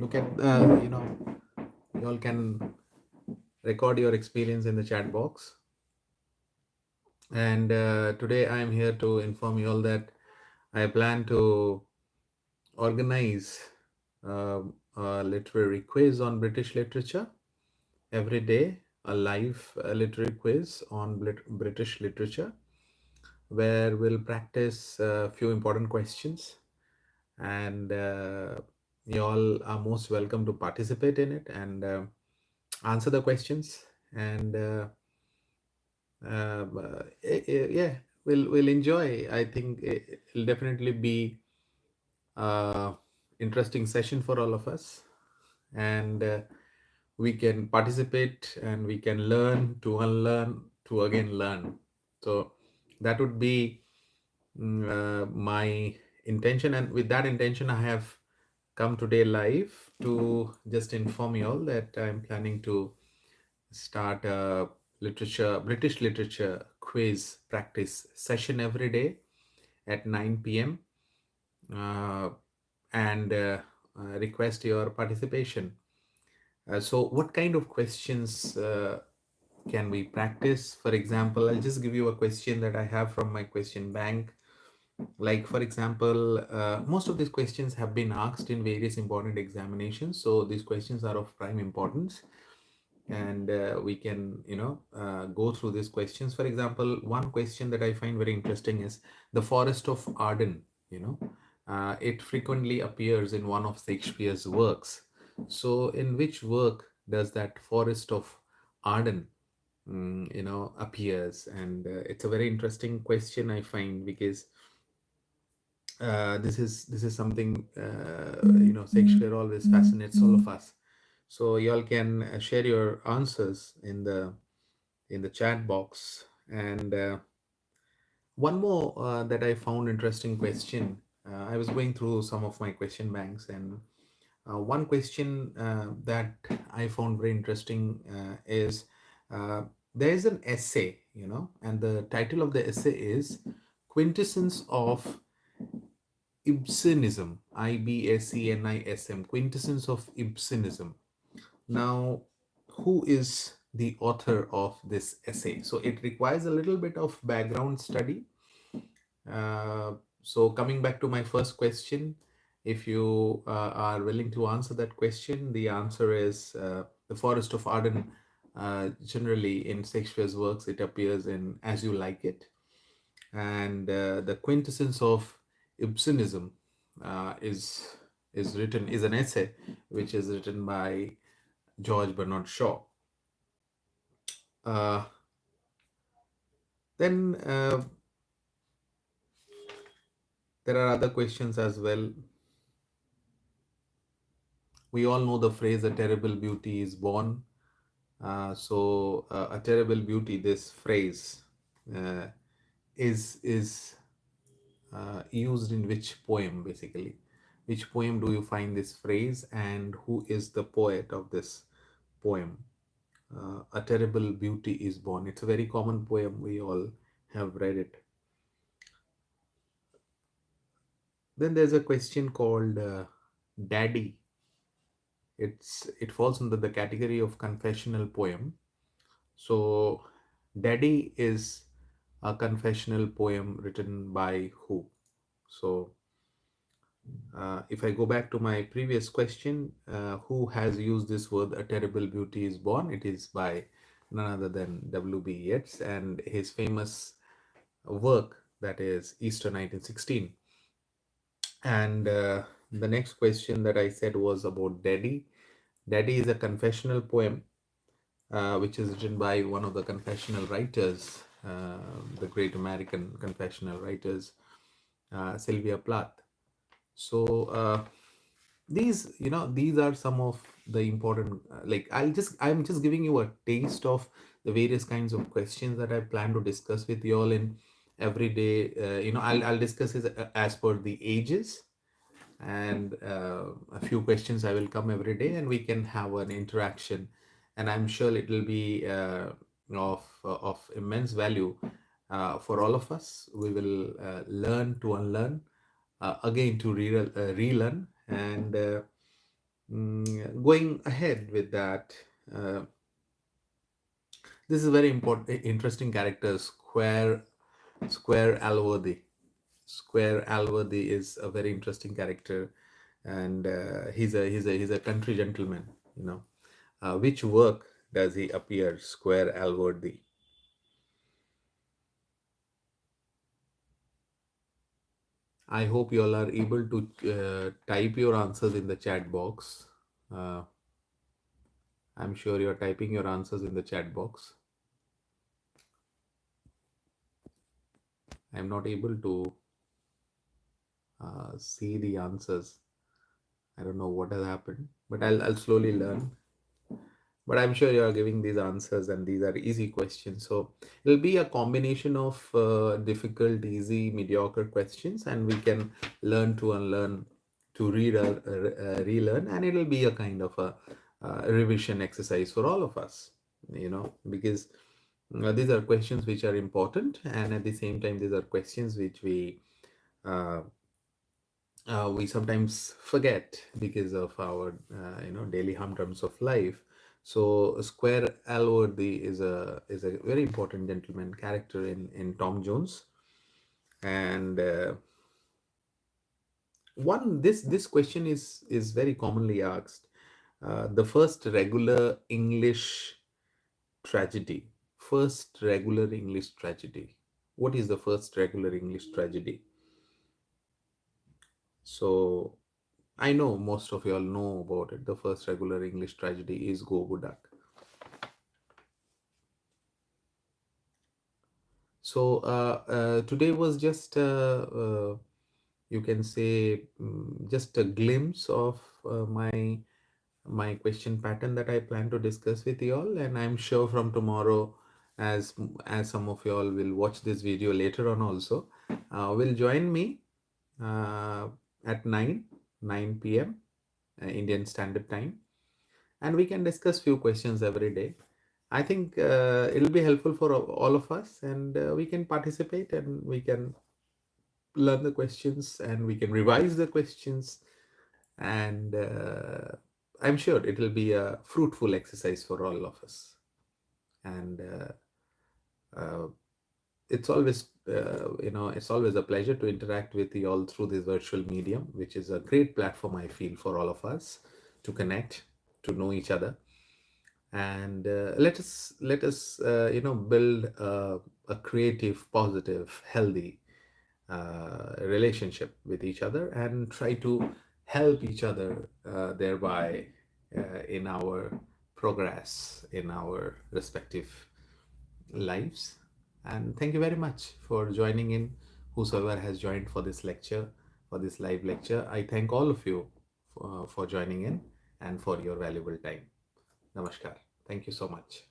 look at you all can record your experience in the chat box. And today I am here to inform you all that I plan to organize a literary quiz on British literature every day, a live literary quiz on British literature, where we'll practice a few important questions, and you all are most welcome to participate in it and answer the questions. And yeah, we'll enjoy. I think it'll definitely be a interesting session for all of us, and we can participate and we can learn to unlearn to again learn. So that would be my intention, and with that intention I have come today live to just inform you all that I'm planning to start a British literature quiz practice session every day at 9 p.m. uh, and request your participation. So what kind of questions can we practice? For example, I'll just give you a question that I have from my question bank. Like, for example, most of these questions have been asked in various important examinations. So these questions are of prime importance. And we can, go through these questions. For example, one question that I find very interesting is the Forest of Arden. It frequently appears in one of Shakespeare's works. So, in which work does that Forest of Arden, appears? And it's a very interesting question, I find, because this is something Shakespeare always fascinates all of us. So y'all can share your answers in the chat box. And one more that I found interesting question. I was going through some of my question banks, and one question that I found very interesting is there is an essay, and the title of the essay is Quintessence of Ibsenism, Ibsenism, Quintessence of Ibsenism. Now, who is the author of this essay? So it requires a little bit of background study. So coming back to my first question, if you are willing to answer that question, the answer is the Forest of Arden. Generally, in Shakespeare's works, it appears in As You Like It, and the quintessence of Ibsenism is an essay which is written by George Bernard Shaw. Uh, then there are other questions as well. We all know the phrase "a terrible beauty is born." A terrible beauty, this phrase, uh, is used in which poem, basically? Which poem do you find this phrase, and who is the poet of this poem? A terrible beauty is born. It's a very common poem. We all have read it. Then there's a question called Daddy. It falls under the category of confessional poem. So, Daddy is a confessional poem written by who? So, if I go back to my previous question, who has used this word, a terrible beauty is born? It is by none other than W.B. Yeats and his famous work, that is Easter 1916. And the next question that I said was about Daddy. Daddy is a confessional poem which is written by one of the confessional writers, the great American confessional writers, Sylvia Plath. So these are some of the important. I'm just giving you a taste of the various kinds of questions that I plan to discuss with you all in every day. I'll discuss it as per the ages, and a few questions I will come every day, and we can have an interaction, and I'm sure it will be of immense value for all of us. We will learn to unlearn, again to relearn, and Going ahead with that, uh, this is very important, interesting character, Square Alworthy. Square Alworthy is a very interesting character, and he's a country gentleman. You know, which work does he appear? Square Alworthy. I hope you all are able to type your answers in the chat box. Uh, I'm sure you're typing your answers in the chat box. I'm not able to see the answers. I don't know what has happened, but I'll slowly learn. But I'm sure you are giving these answers, and these are easy questions. So it'll be a combination of difficult, easy, mediocre questions, and we can learn to unlearn, to relearn, and it'll be a kind of a revision exercise for all of us. Because these are questions which are important, and at the same time, these are questions which uh, we sometimes forget because of our daily humdrums of life. So Square Alworthy is a very important gentleman character in Tom Jones. And one this question is very commonly asked. The first regular English tragedy. First regular English tragedy. What is the first regular English tragedy? So I know most of you all know about it. The first regular English tragedy is Go Duck. So today was just you can say just a glimpse of my question pattern that I plan to discuss with you all, and I'm sure from tomorrow, as some of you all will watch this video later on also, will join me uh, at 9 p.m. Indian Standard Time, and we can discuss few questions every day. I think it'll be helpful for all of us, and we can participate, and we can learn the questions, and we can revise the questions, and I'm sure it will be a fruitful exercise for all of us. And uh, it's always a pleasure to interact with you all through this virtual medium, which is a great platform, I feel, for all of us to connect, to know each other, and let us build a creative, positive, healthy relationship with each other, and try to help each other thereby in our progress in our respective lives. And thank you very much for joining in, whosoever has joined for this lecture, for this live lecture. I thank all of you for joining in and for your valuable time. Namaskar. Thank you so much.